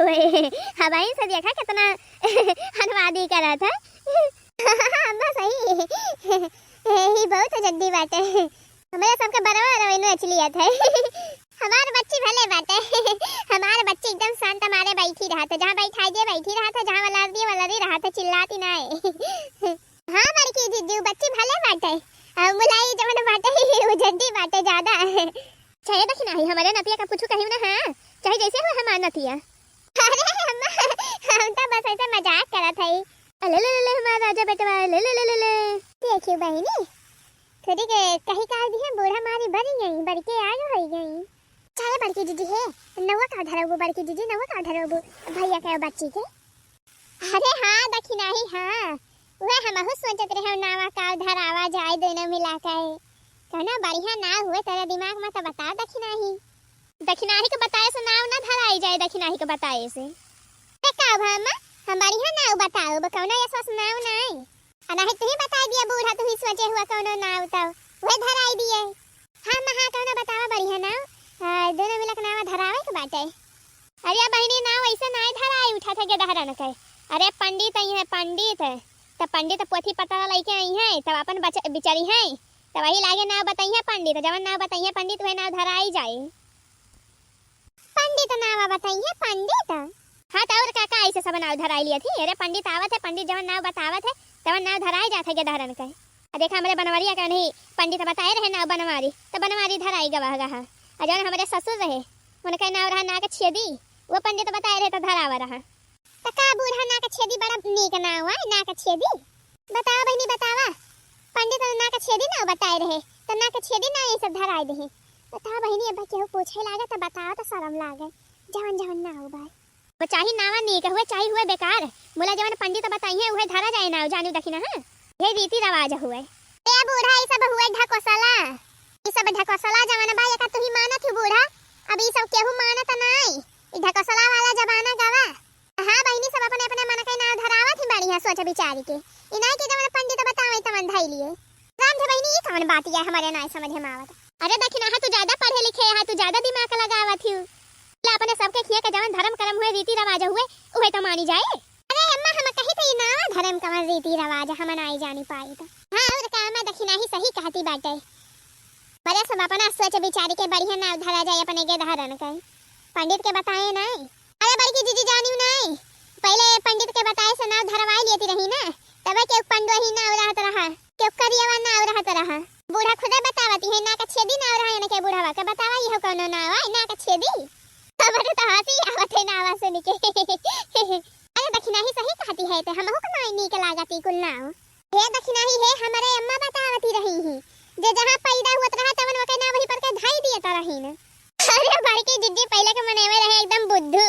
हवाई से देखा कितना हनवादी करा था। अम्मा सही ही बहुत जल्दी बात है। हमारे सबका बराबर रवैनो अचलियत है। हमारे बच्चे भले बात है। हमारे बच्चे एकदम शांत हमारे बैठी रहा था, जहाँ बैठा दिए बैठी रहा था, जहाँ वलादी रहा था, चिल्लाती ना है। हाँ बड़की जीजू बच्चे भले बात है, मुलाई जवन बात है वो जल्दी बात है ज्यादा। चाहे देखी नहीं हमारे नतिया का कुछ कहीं ना। हाँ चाहे जैसे हो हमारे नतिया। अरे अम्मा हम तो बस ऐसे मजाक करत हई। ले ले ले हमारा राजा बेटवा ले ले ले ले ले। देखियो बहनी थोड़ी के कहीं काल दी है बूढ़ा मारी बड़ी गई बड़के आगे हो गई। चाहे बड़की दीदी है नवा का धरबो, बड़की दीदी नवा का धरबो भैया के बच्ची के। अरे हाँ देखी नहीं। हाँ वह हम बहुत सोचत रहे नावा का धरावा जाए दोनों मिला के कहना बढ़िया ना हुए तेरे दिमाग में तो बता दखिनाही के बताए से नाव ना धराई जाए, दखिनाही के बताए से का भामा हम बढ़िया नाव बताओ कौनो ये सोच नाव नहीं अनाही तू ही बता दिया बूढ़ा तू ही सोचे हुआ कौनो नाव तो वह धराई दिए। हाँ महा कौनो बतावा बढ़िया नाव दोनों मिला के नाव धरावे के बात है। अरे बहनी नाव ऐसे नहीं धराई उठा था के दहरन के। अरे पंडित आई है पंडित तो पंडित पोथी पता लेके आई है तब अपन बिचारी है तो वही लागे नाव बताई है पंडित, जवन नाव बताई है पंडित वह नाव धराई जाए। पंडित नाव बताई है पंडित। हाँ तो और काका ऐसे सब नाव धराई लिया थी। अरे पंडित आवत है, पंडित जवन नाव बतावत है तवन नाव धराई जात है के दहरन के। देखा हमारे बनवारिया का नहीं पंडित बताए रहे नाव बनवारी तो बनवारी धराई गवा गहा। जवन हमारे ससुर रहे उनका नाव रहा नाक छेदी वो पंडित बताए रहे तो धरावा रहा। तो का बूढ़ा नाक छेदी बड़ा नीक नाव है नाक छेदी। बतावा बहनी बतावा पंडित नाक छेदी ना बताए रहे तो नाक छेदी ना ये सब धराई दे। बता बहनी अब केहू पूछे लागे तो बताओ तो शर्म लागे जवन जवन ना हो भाई वो चाही नावा नीक हुए चाही हुए बेकार बोला जवन पंडित बताई है उहे धरा जाए नाव जानू दखिना। हां ये रीति रिवाज हुए। ए बूढ़ा ई सब हुए ढकोसला ई सब ढकोसला जमाना भाई का तू ही मानत है बूढ़ा अब ई सब केहू मानत नहीं ई ढकोसला वाला जमाना गवा। हां बहनी सब अपने अपने मन के नाव धरावत ही बढ़िया सोच विचार के इनाई के जवन पंडित बतावे तवन धई लिए। राम थे बहनी ये कौन बात है हमारे ना समझ में आवत। अरे दखिना है तू ज्यादा पढ़े लिखे है तू ज्यादा दिमाग लगावत ही ला अपने सबके खिया के जवन धर्म कर्म हुए रीति रिवाज हुए उहे तो मानी जाए। अरे अम्मा हम कही थी ना धर्म कर्म रीति रिवाज हम नहीं जानी पाई तो। हां और का मैं दखिना ही सही कहती बाटे बड़े सब अपना सोच विचार के बढ़िया नाव धरा जाए अपने के धरन के पंडित के बताए नहीं। अरे बड़की जीजी जानी नहीं पहले पंडित के बताए से नाव धरवाई लेती रही ना तब के पंडो ही नाव रहत रहा के करियावा नाव रहत रहा। बूढ़ा खुदे बतावती है ना का छेदी नाव रहा है के बूढ़ावा के बतावा ये कौनो नाव है ना का छेदी हमारे तो हंसी आवत है नावा सुन के। अरे दखिना ही सही कहती है ते हमहु को नहीं नीक लागती कुल नाव हे दखिना ही है हमारे अम्मा बतावती रही ही जे जहां पैदा हुत रहा तवन वके नाव वही पर के धाई दिए त रही न। अरे बड़की जिद्दी पहले के मनेवे रहे एकदम बुद्धू।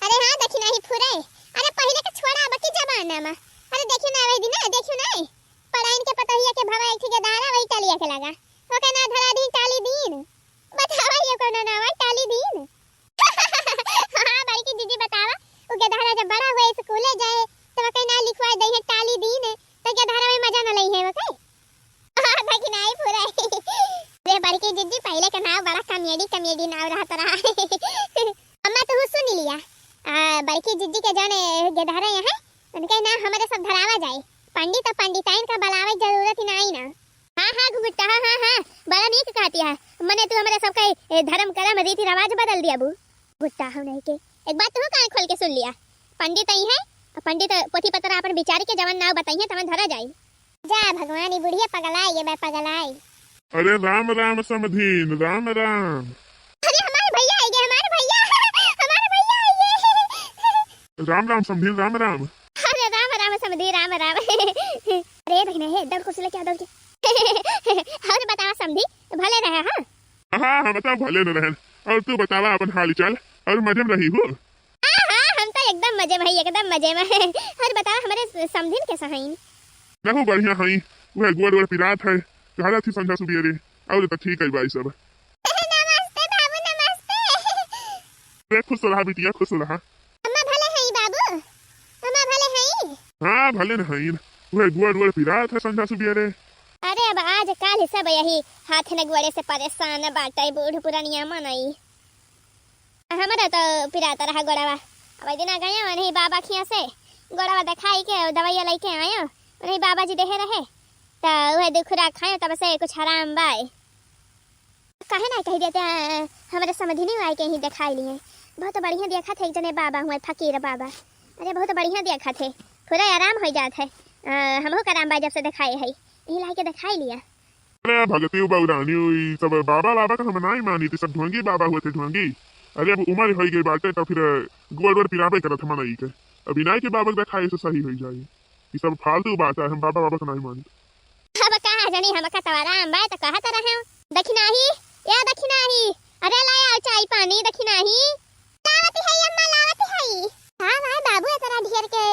अरे हां दखिना ही फुरे अरे पहले के छोड़ा बाकी जमाना में अरे देखियो ना वही दिन देखियो ना पढ़ाइन के पतहिया के भवा एक के दारा वही टालिया के लगा ओके ना धरा दी टाली दिन बतावा ये कोनो नावा टाली दिन। हां बड़की दीदी बतावा ओ के धारा जब बड़ा हुए स्कूले जाए तो ओके ना लिखवा दे है टाली दिन तो के धारा में मजा न लई है ओके। हां देखी नहीं पूरा रे बड़की दीदी पहले का नाव बड़ा कॉमेडी नाव रहता रहा। अम्मा तो सुन लिया बड़की दीदी के जाने के धारा यहां उनके ना हमारे सब धरावा जाए पंडित और पंडिताइन का बलावे जरूरत ही नहीं ना। हां घुगुट्टा हां बड़ा नीक कहती है मने तू हमारे सबका धर्म कर्म रीति रिवाज बदल दिया बू गुट्टा हम नहीं के एक बात तू कान खोल के सुन लिया पंडित आई है पंडित पोथी पत्र अपन विचार के जवन नाव बताई है तवन धरा जाए। जा भगवान बुढ़िया पगलाई ये मैं पगलाई। अरे राम राम समधीन राम राम। अरे हमारे भैया आएंगे हमारे भैया आएंगे। राम राम समधीन राम राम। अरे राम राम समधीन राम राम। अरे देखना है दौड़ कुछ लेके आ दौड़ के और बतावा समधी भले रहे। हां हाँ बता भले न रहन और तू बतावा अपन हाल चाल और मजे में रही हो। हां हम तो एकदम मजे में एकदम मजे में। और बतावा हमारे समधीन कैसा हईन। रहू बढ़िया हई वह गोड़ पिरात है कहाला थी संध्या सुबेरे और तो ठीक है भाई सब। नमस्ते बाबू नमस्ते। खुश रहा बिटिया खुश रहा। अम्मा भले हई बाबू अम्मा भले हई। हां भले न हई वह गोड़ पिरात है संध्या सुबेरे। अरे अब आज काल सब यही हाथ न गोड़े से परेशान बाटे बूढ़ पुरानिया मनई। हमारा तो पिराता रहा गोड़ावा। अब दिन गया नहीं बाबा खिया से गोड़ावा दिखाई के दवाइया लेके आयो नहीं बाबा जी देहे रहे तो वह दुखुरा खायो तब से कुछ आराम बाय कहे ना कह देते हमारे समझी नहीं आए के ही दिखाई लिए बहुत बढ़िया देखा थे एक जने बाबा हुए फकीर बाबा। अरे बहुत बढ़िया देखा थे पूरा आराम हो जात है। हमहू का आराम बा जब से दिखाए है यही लाई के दिखाई लिया। अरे भगती बउरानी हुई सब बाबा बाबा का हम नहीं मानी थी सब ढोंगी बाबा हुए थे ढोंगी। अरे अब उम्र हो गई बाटे तो फिर गोड़ गोड़ पिराबे करत हम नहीं के अभी नहीं के बाबा दिखाए से सही हो जाए। ये सब फालतू बात है हम बाबा बाबा का नहीं मानी। अब कहा जानी हम का तो आराम बा तो कहत रहे दखिना ही या दखिना ही। अरे लाया चाय पानी दखिना ही लावत है अम्मा लावत है। हां भाई बाबू तेरा ढेर के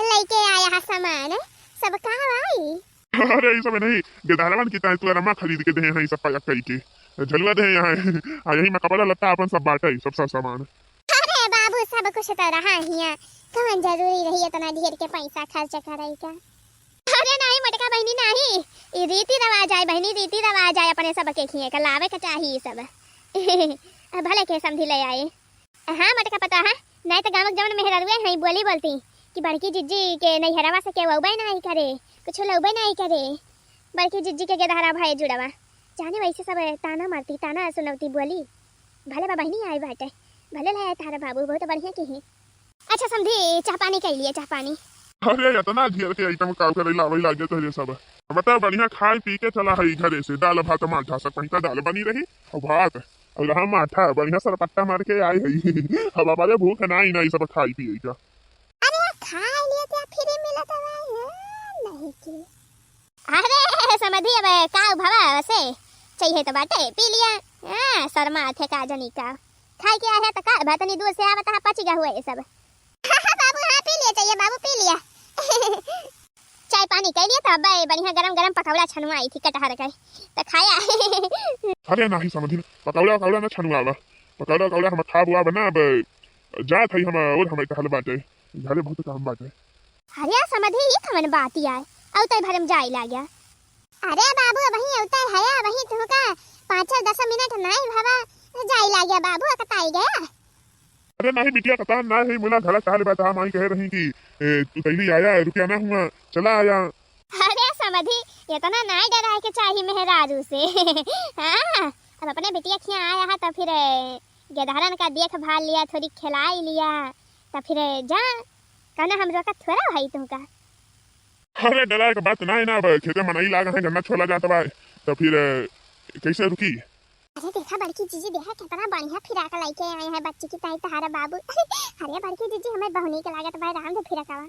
लेके आया है सामान सब कहां भाई। अरे ये सब नहीं गेदारवन की ताई तोरा मां खरीद के दे हैं सब पाया कई के झलवा दे यहाँ आ यही में कपड़ा लत्ता अपन सब बाटे सब सामान। अरे बाबू सब कुछ तो रहा हिया कौन जरूरी रही इतना ढेर के पैसा खर्च करे का। अरे नहीं मटका बहनी नहीं ये रीति रिवाज आए बहनी रीति रिवाज आए अपने सब के खिए का लावे का चाहिए सब भले के समझी ले आए। हाँ मटका पता है नहीं तो गाँव जवन मेहररुए हैं बोली बोलती कि बड़की जिज्जी के नहीं हरवा से के वउबे नहीं करे कुछ लउबे नहीं करे बड़की जिज्जी के गेदहरा भाई जुड़वा जाने वैसे सब ताना मारती ताना सुनौती बोली भले बा बहनी आए बाटे भले लाया तारा बाबू बहुत बढ़िया की है। अच्छा समझी चाह पानी कह लिए चाह पानी। अरे इतना ढेर के आइटम का करे लावे लागे तो ये सब बता बढ़िया खाए पी के चला है घरे से दाल भात माठा सब कहीं दाल बनी रही और भात और रहा माठा बढ़िया सरपट्टा मार के आए है अब हमारे भूख नहीं सब खाई पिए का। अरे खा लिए तो फिर मिला तो नहीं की। अरे समझी अब का भवा वैसे चाहिए तो बाटे पी लिया। हां शर्मा थे का जनी का खाई के आया तो का भातनी दूर से आवत है पचीगा हुए सब। बाबू हां पी लिया चाहिए बाबू पी लिया चाय पानी कह लिया तो भाई बढ़िया गरम गरम पकौड़ा छनुआई थी कटहर का तो खाया। अरे नहीं समझी पकौड़ा पकौड़ा ना छनुआवा पकौड़ा पकौड़ा हम खा बुआ बना अब जा थई हम और हमें कहल बाटे घरे बहुत काम बाटे। अरे समझी ये कवन बात यार औ तय भरम जाई लाग्या। अरे बाबू वही औता है वही तो का 5-10 मिनट नहीं भावा जाई लाग्या बाबू कताई गया। अरे नहीं बिटिया कता ना है मुला घला कहल बता माई कह रही कि तू पहली आया रुकिया ना हुआ चला आया। अरे समझी इतना नहीं डरा के चाहिए मेहरारू से। हाँ अब अपने बिटिया खिया आया है तो फिर गेदहरन का देखभाल लिया थोड़ी खिलाई लिया तो फिर जा कहना हम रोका थोड़ा भाई तुमका। अरे डरा के बात नहीं ना खेते मनाई लागा है गन्ना छोला जाता बा तो फिर कैसे रुकी। अरे देखा बड़की जीजी देखा कितना बढ़िया फिराका लेके आए हैं बच्ची की ताई तहारा बाबू। अरे बड़की जीजी हमें बहुनी के लागत भाई राम से फिराकावा।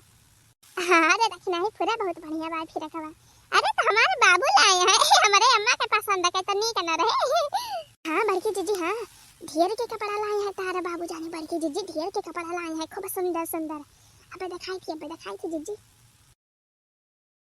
हाँ अरे दक्षिणा ही पूरा बहुत बढ़िया बात फिराकावा। अरे तो हमारे बाबू लाए हैं हमारे अम्मा के पसंद है तो नहीं करना रहे। हाँ बड़की जीजी हाँ ढेर के कपड़ा लाए हैं तारा बाबू जाने बड़की जीजी ढेर के कपड़ा लाए हैं खूब सुंदर सुंदर। अब दिखाई थी जीजी।